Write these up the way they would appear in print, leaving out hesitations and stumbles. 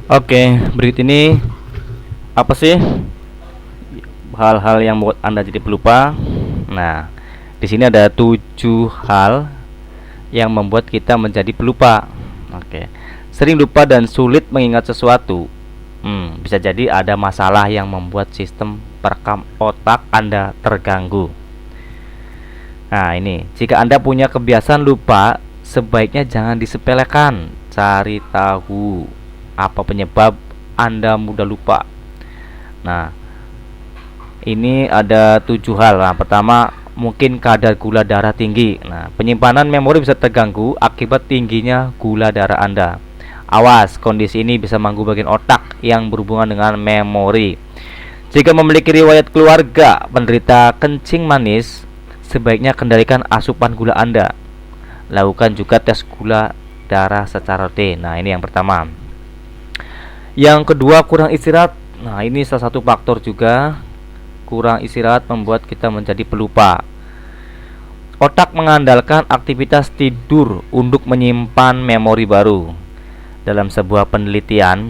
Oke, berikut ini apa sih hal-hal yang membuat Anda jadi pelupa? Nah, di sini ada 7 hal yang membuat kita menjadi pelupa. Oke. Sering lupa dan sulit mengingat sesuatu. Bisa jadi ada masalah yang membuat sistem perekam otak Anda terganggu. Nah, ini, jika Anda punya kebiasaan lupa, sebaiknya jangan disepelekan. Cari tahu apa penyebab Anda mudah lupa. Nah, ini ada 7 hal. Nah, pertama, mungkin kadar gula darah tinggi. Nah, penyimpanan memori bisa terganggu akibat tingginya gula darah Anda. Awas, kondisi ini bisa mengganggu bagian otak yang berhubungan dengan memori. Jika memiliki riwayat keluarga penderita kencing manis, sebaiknya kendalikan asupan gula Anda. Lakukan juga tes gula darah secara rutin. Nah, ini yang pertama. Yang kedua, kurang istirahat. Nah, ini salah satu faktor juga. Kurang istirahat membuat kita menjadi pelupa. Otak mengandalkan aktivitas tidur untuk menyimpan memori baru. Dalam sebuah penelitian,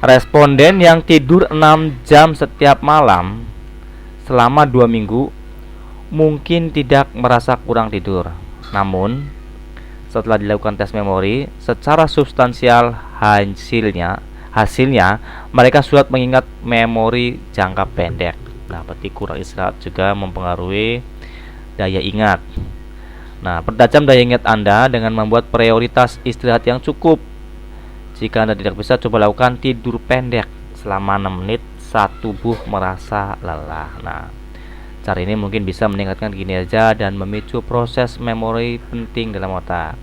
responden yang tidur 6 jam setiap malam selama 2 minggu mungkin tidak merasa kurang tidur. Namun, setelah dilakukan tes memori, secara substansial hasilnya mereka sulit mengingat memori jangka pendek. Nah, berarti kurang istirahat juga mempengaruhi daya ingat. Nah, pertajam daya ingat Anda dengan membuat prioritas istirahat yang cukup. Jika Anda tidak bisa, coba lakukan tidur pendek selama 6 menit saat tubuh merasa lelah. Nah, cara ini mungkin bisa meningkatkan kinerja dan memicu proses memori penting dalam otak.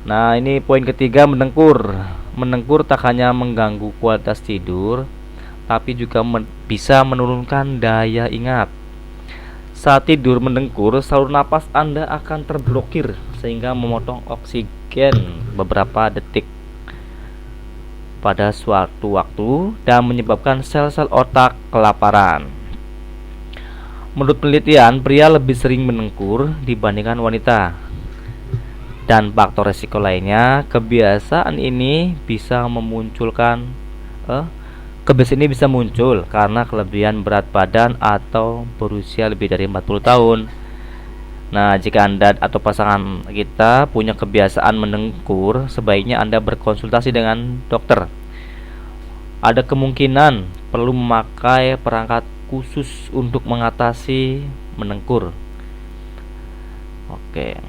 Nah, ini poin ketiga, mendengkur. Mendengkur tak hanya mengganggu kualitas tidur, tapi juga bisa menurunkan daya ingat. Saat tidur mendengkur, saluran napas Anda akan terblokir sehingga memotong oksigen beberapa detik pada suatu waktu dan menyebabkan sel-sel otak kelaparan. Menurut penelitian, pria lebih sering mendengkur dibandingkan wanita. Dan faktor resiko lainnya, kebiasaan ini bisa muncul karena kelebihan berat badan atau berusia lebih dari 40 tahun. Nah, jika Anda atau pasangan kita punya kebiasaan mendengkur, sebaiknya Anda berkonsultasi dengan dokter. Ada kemungkinan perlu memakai perangkat khusus untuk mengatasi mendengkur. Oke.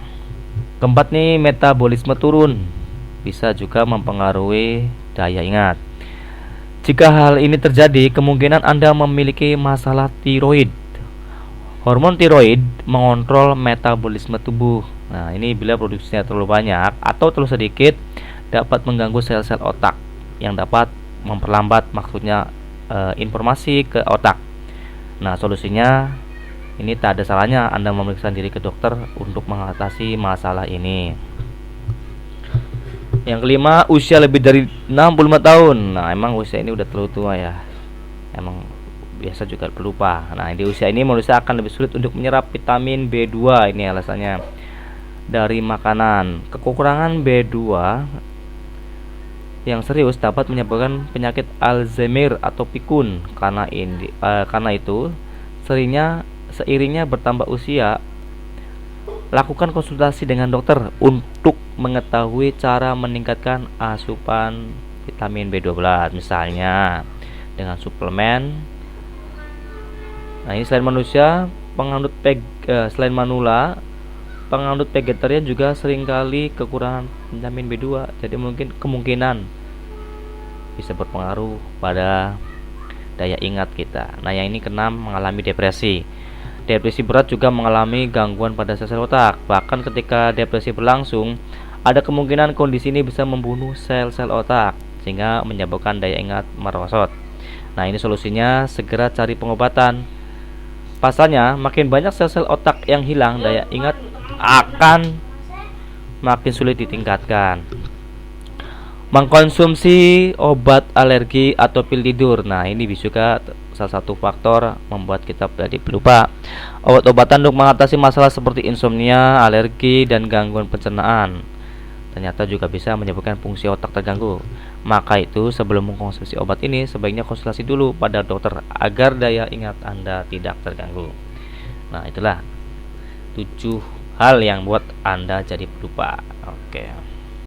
Keempat nih, metabolisme turun bisa juga mempengaruhi daya ingat. Jika hal ini terjadi, kemungkinan Anda memiliki masalah tiroid. Hormon tiroid mengontrol metabolisme tubuh. Nah, ini bila produksinya terlalu banyak atau terlalu sedikit dapat mengganggu sel-sel otak yang dapat memperlambat informasi ke otak. Nah, solusinya ini tak ada salahnya Anda memeriksa diri ke dokter untuk mengatasi masalah ini. Yang kelima, usia lebih dari 65 tahun. Nah, emang usia ini udah terlalu tua ya. Emang biasa juga pelupa. Nah, di usia ini manusia akan lebih sulit untuk menyerap vitamin B2. Ini alasannya dari makanan. Kekurangan B2 yang serius dapat menyebabkan penyakit Alzheimer atau pikun. Karena itu seiringnya bertambah usia, lakukan konsultasi dengan dokter untuk mengetahui cara meningkatkan asupan vitamin B12, misalnya dengan suplemen. Nah, ini selain manula, penganut vegetarian juga seringkali kekurangan vitamin B2. Jadi kemungkinan bisa berpengaruh pada daya ingat kita. Nah, yang ini keenam, mengalami depresi. Depresi berat juga mengalami gangguan pada sel-sel otak. Bahkan ketika depresi berlangsung, ada kemungkinan kondisi ini bisa membunuh sel-sel otak sehingga menyebabkan daya ingat merosot. Nah, ini solusinya segera cari pengobatan. Pasalnya, makin banyak sel-sel otak yang hilang, daya ingat akan makin sulit ditingkatkan. Mengkonsumsi obat alergi atau pil tidur. Nah, ini juga salah satu faktor membuat kita menjadi pelupa. Obat-obatan untuk mengatasi masalah seperti insomnia, alergi, dan gangguan pencernaan ternyata juga bisa menyebabkan fungsi otak terganggu. Maka itu sebelum mengkonsumsi obat ini sebaiknya konsultasi dulu pada dokter agar daya ingat Anda tidak terganggu. Nah, itulah 7 hal yang buat Anda jadi pelupa. Oke.